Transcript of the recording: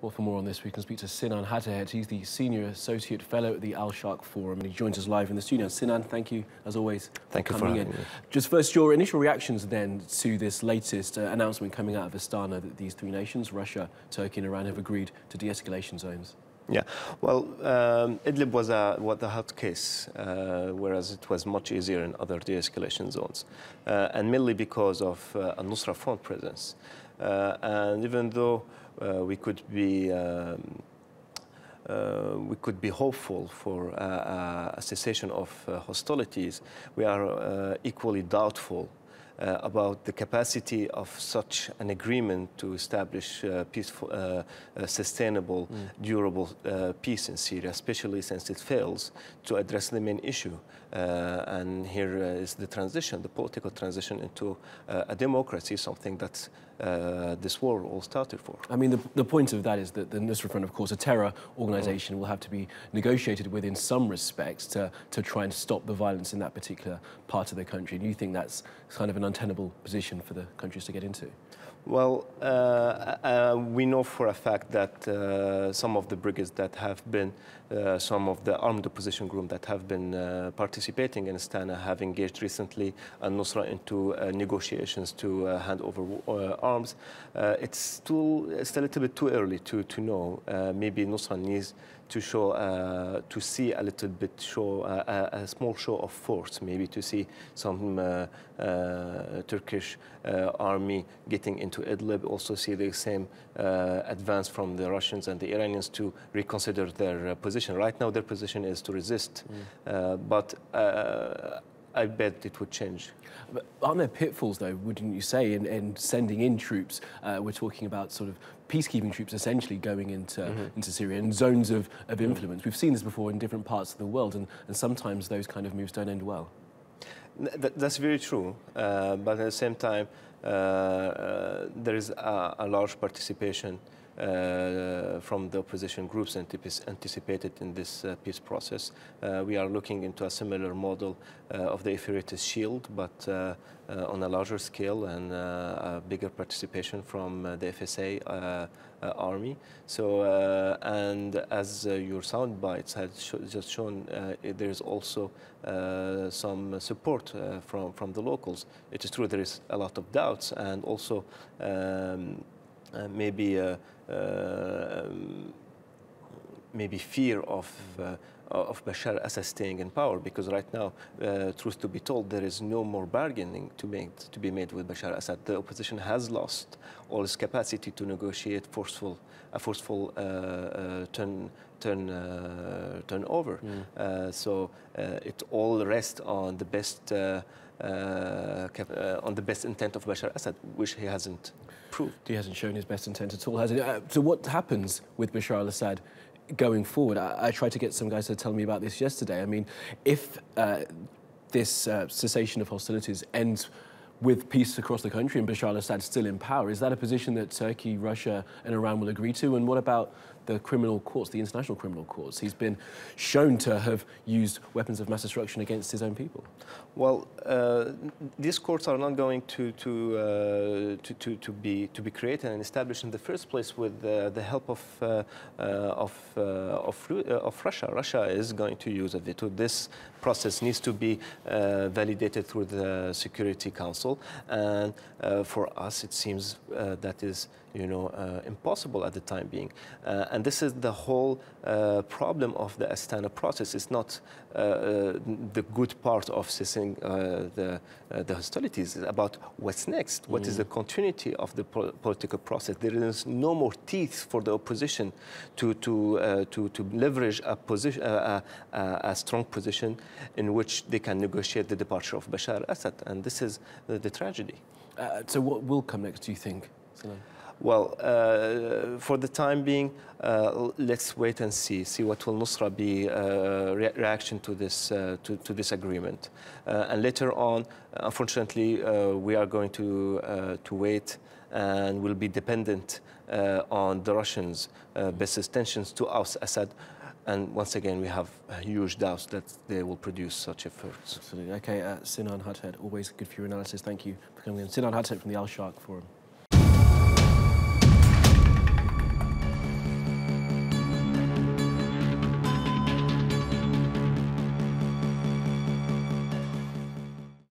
Well, for more on this, we can speak to Sinan Hatahet. He's the Senior Associate Fellow at the Sharq Forum, and he joins us live in the studio. Sinan, thank you, as always, thank you for having me. Just first, your initial reactions then to this latest announcement coming out of Astana that these three nations, Russia, Turkey and Iran, have agreed to de-escalation zones. Yeah, well, Idlib was a hot case, whereas it was much easier in other de-escalation zones, and mainly because of al-Nusra Front presence. And even though we could be hopeful for a cessation of hostilities, we are equally doubtful about the capacity of such an agreement to establish peaceful, sustainable, durable peace in Syria, especially since it fails to address the main issue. And here is the transition, the political transition into a democracy, something that this war all started for. I mean, the point of that is that the Nusra Front, of course, a terror organization, will have to be negotiated with in some respects to try and stop the violence in that particular part of the country. Do you think that's kind of an untenable position for the countries to get into? Well, we know for a fact that some of the brigades that have been, some of the armed opposition groups that have been participating in Astana have engaged recently al-Nusra into negotiations to hand over arms. It's a little bit too early to know. Maybe Nusra needs to show, to see a little bit, a small show of force, maybe to see some Turkish army getting into Idlib, also see the same advance from the Russians and the Iranians to reconsider their position. Right now, their position is to resist, but I bet it would change. But aren't there pitfalls, though, wouldn't you say, in sending in troops? We're talking about sort of peacekeeping troops essentially going into Syria in zones of influence. We've seen this before in different parts of the world, and sometimes those kind of moves don't end well. That's very true, but at the same time, there is a large participation from the opposition groups anticipated in this peace process. We are looking into a similar model of the Euphrates Shield, but on a larger scale and a bigger participation from the FSA army. So, and as your sound bites had just shown, there is also some support from the locals. It is true there is a lot of doubts and also maybe fear of Bashar Assad staying in power, because right now, truth to be told, there is no more bargaining to be made with Bashar Assad. The opposition has lost all its capacity to negotiate a forceful turnover. So it all rests on the best intent of Bashar Assad, which he hasn't proved. He hasn't shown his best intent at all, has he? So what happens with Bashar al-Assad going forward? I tried to get some guys to tell me about this yesterday. I mean, if this cessation of hostilities ends with peace across the country and Bashar al-Assad still in power, is that a position that Turkey, Russia and Iran will agree to? And what about the criminal courts, the international criminal courts? He's been shown to have used weapons of mass destruction against his own people. Well, these courts are not going to be created and established in the first place with the help of Russia. Russia is going to use a veto. This process needs to be validated through the Security Council, and for us, it seems that is, impossible at the time being. And this is the whole problem of the Astana process. It's not the good part of cessing the hostilities. It's about what's next. What is the continuity of the political process? There is no more teeth for the opposition to leverage a strong position in which they can negotiate the departure of Bashar Assad. And this is the tragedy. So what will come next, do you think, Sinan? Well, for the time being, let's wait and see what will Nusra be reaction to this agreement, and later on, unfortunately, we are going to wait and will be dependent on the Russians' best intentions to oust Assad. And once again, we have huge doubts that they will produce such efforts. Absolutely. Okay, Sinan Hatahet, always good for your analysis. Thank you for coming in. Sinan Hatahet from the Sharq Forum.